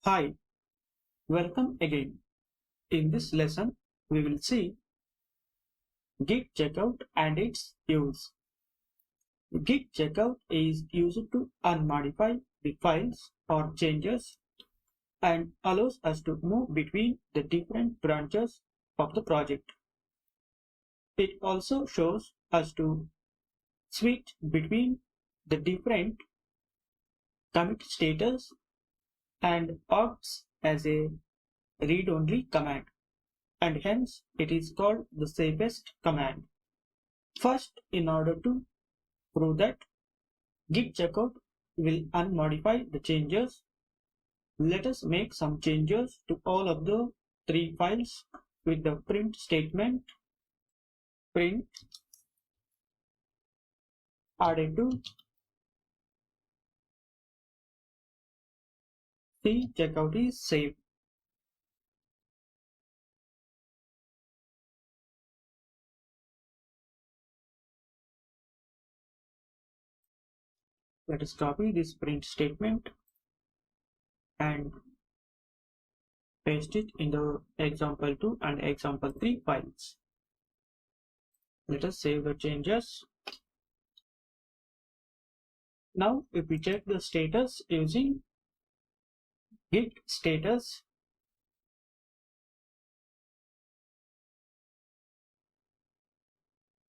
Hi, welcome again. In this lesson, we will see Git checkout and its use. Git checkout is used to unmodify the files or changes and allows us to move between the different branches of the project. It also shows us to switch between the different commit status and acts as a read-only command, and hence it is called the safest command. First, in order to prove that git checkout will unmodify the changes, let us make some changes to all of the three files with the print statement print added to see checkout is saved. Let us copy this print statement and paste it in the example2 and example3 files. Let us save the changes. Now, if we check the status using git status,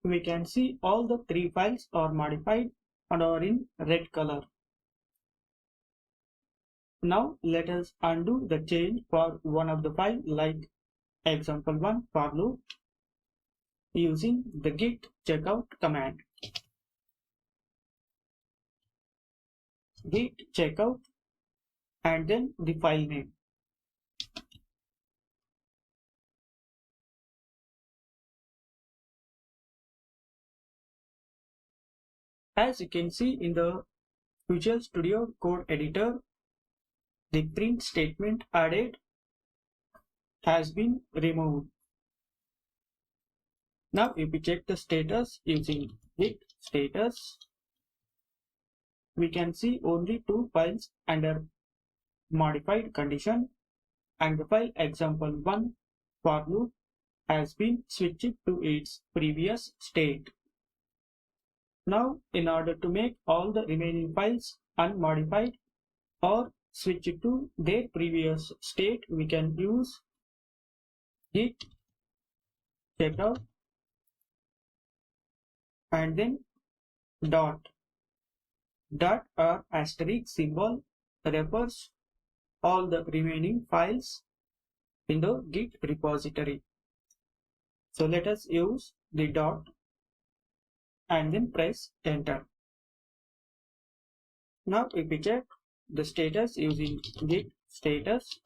we can see all the three files are modified and are in red color. Now let us undo the change for one of the file, like example1 for loop, using the git checkout command. Git checkout and then the file name. As you can see in the Visual Studio Code editor, the print statement added has been removed. Now if we check the status using git status, we can see only two files under modified condition, and the file example1 for loop has been switched to its previous state. Now, in order to make all the remaining files unmodified or switch to their previous state, we can use git checkout and then dot or asterisk symbol refers all the remaining files in the git repository. So let us use the dot and then press enter. Now if we check the status using git status,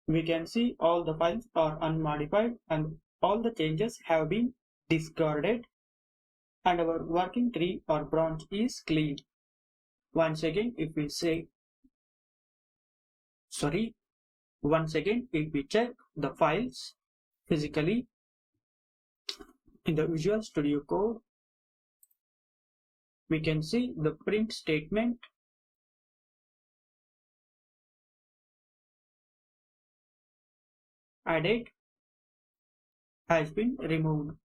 we can see all the files are unmodified and all the changes have been discarded, and our working tree or branch is clean. Once again if we check the files physically in the Visual Studio Code, we can see the print statement added has been removed.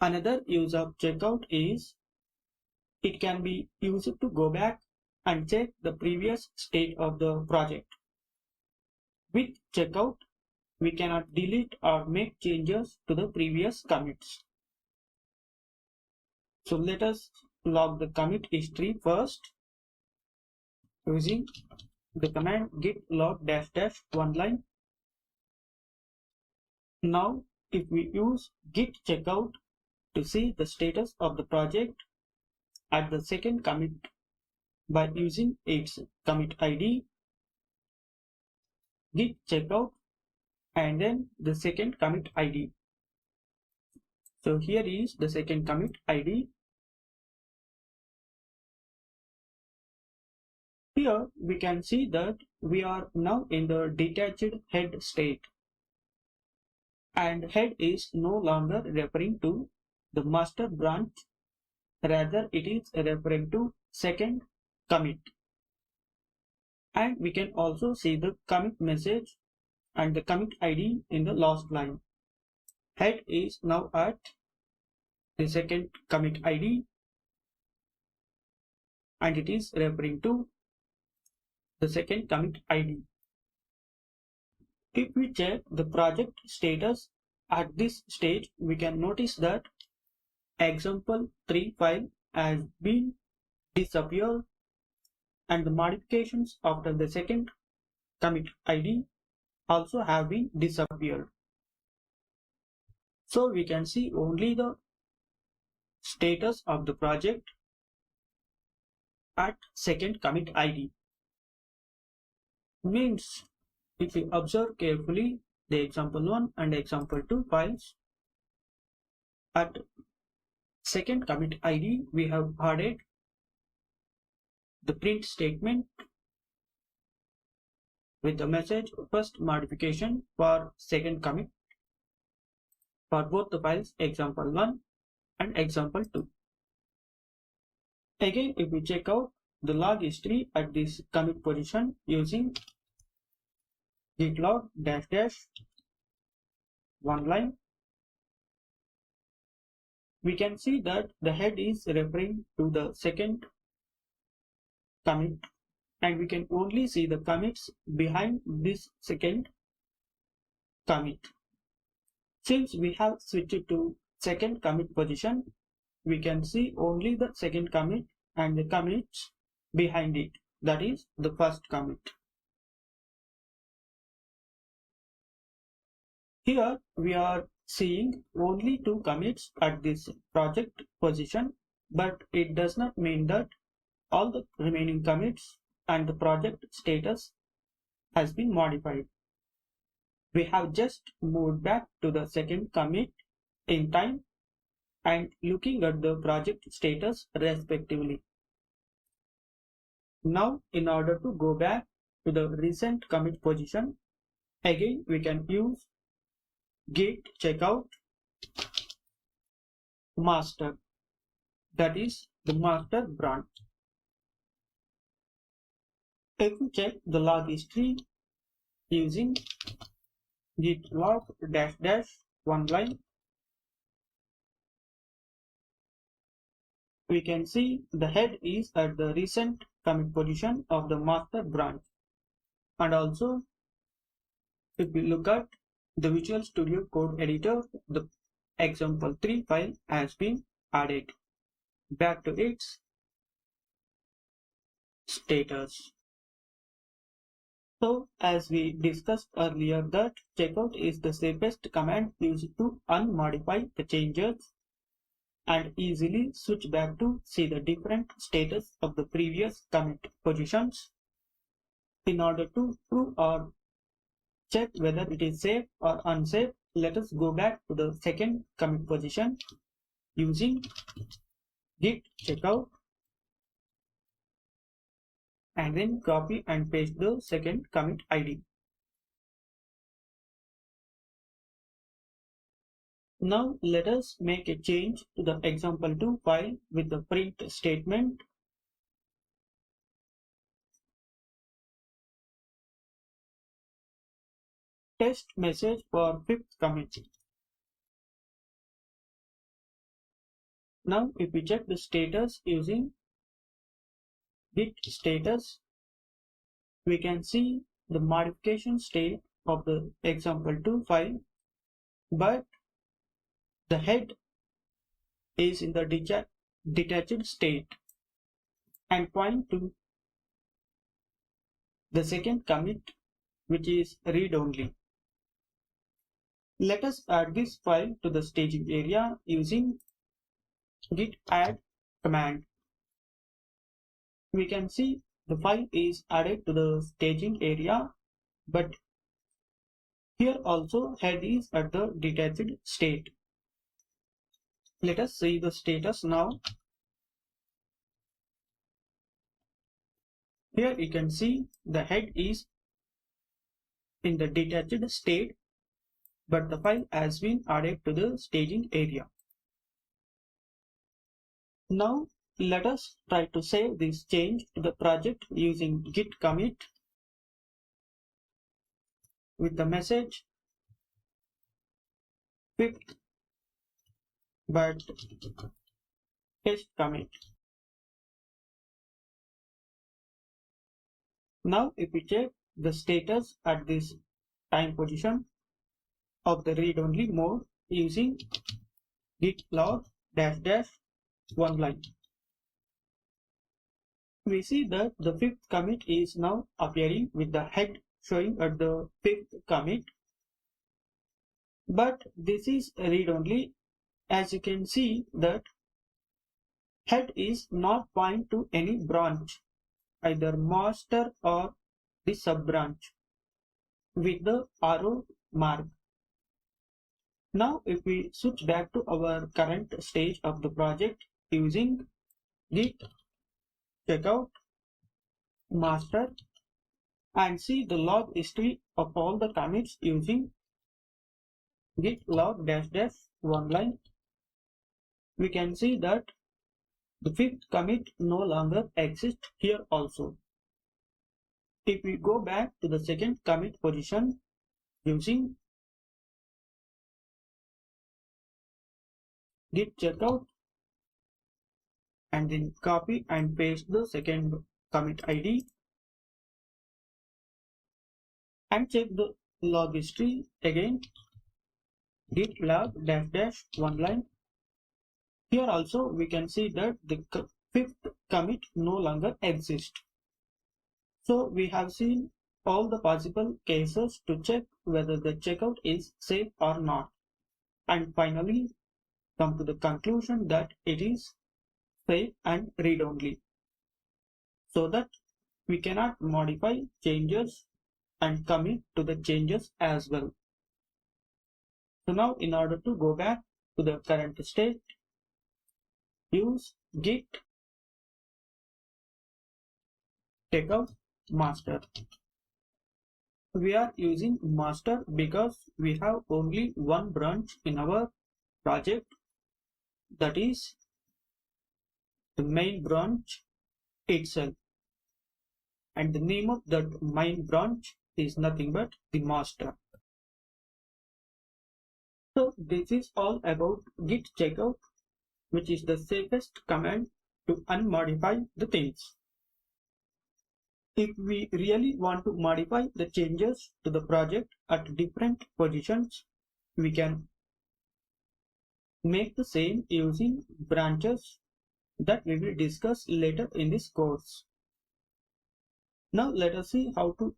Another use of checkout is it can be used to go back and check the previous state of the project. With checkout, we cannot delete or make changes to the previous commits. So let us log the commit history first using the command git log -- one line. Now if we use git checkout to see the status of the project at the second commit by using its commit ID, git checkout and then the second commit ID. So here is the second commit ID. Here we can see that we are now in the detached head state, and head is no longer referring to the master branch, rather it is referring to second commit. And we can also see the commit message and the commit ID in the last line. Head is now at the second commit ID, and it is referring to the second commit ID. If we check the project status at this stage, we can notice that example3 file has been disappeared, and the modifications after the second commit ID also have been disappeared. So we can see only the status of the project at second commit ID. Means if we observe carefully the example1 and example2 files, at second commit ID we have added the print statement with the message first modification for second commit for both the files example1 and example2. Again, if we check out the log history at this commit position using git log one line, we can see that the head is referring to the second commit, and we can only see the commits behind this second commit. Since we have switched to second commit position, we can see only the second commit and the commits behind it, that is the first commit. Here we are seeing only two commits at this project position, but it does not mean that all the remaining commits and the project status has been modified. We have just moved back to the second commit in time and looking at the project status respectively. Now, in order to go back to the recent commit position, again we can use git checkout master, that is the master branch. If we check the log history using git log one line, we can see the head is at the recent commit position of the master branch. And also, if we look at the Visual Studio Code editor, the example3 file has been added back to its status. So, as we discussed earlier, that checkout is the safest command used to unmodify the changes and easily switch back to see the different status of the previous commit positions. In order to prove or check whether it is safe or unsafe, let us go back to the second commit position using git checkout and then copy and paste the second commit ID. Now let us make a change to the example2 file with the print statement. Test message for fifth commit. Now if we check the status using git status, we can see the modification state of the example2 file, but the head is in the detached state and point to the second commit, which is read only. Let us add this file to the staging area using git add command. We can see the file is added to the staging area, but here also head is at the detached state. Let us see the status now. Here you can see the head is in the detached state, but the file has been added to the staging area. Now let us try to save this change to the project using git commit with the message fifth but test commit. Now if we check the status at this time position of the read-only mode using git log -- one line, we see that the fifth commit is now appearing with the head showing at the fifth commit, but this is read-only. As you can see that head is not pointing to any branch, either master or the sub branch with the arrow mark. Now if we switch back to our current stage of the project using git checkout master and see the log history of all the commits using git log -- one line, we can see that the fifth commit no longer exists here also. If we go back to the second commit position using git checkout and then copy and paste the second commit ID and check the log history again, git log -- one line. Here also we can see that the fifth commit no longer exists. So we have seen all the possible cases to check whether the checkout is safe or not, and finally come to the conclusion that it is safe and read-only, so that we cannot modify changes and commit to the changes as well. So now in order to go back to the current state, use git checkout master. We are using master because we have only one branch in our project, that is the main branch itself, and the name of that main branch is nothing but the master. So this is all about git checkout, which is the safest command to unmodify the things. If we really want to modify the changes to the project at different positions, we can make the same using branches that we will discuss later in this course. Now let us see how to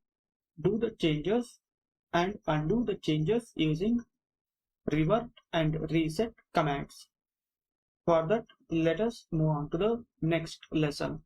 do the changes and undo the changes using revert and reset commands. For that, let us move on to the next lesson.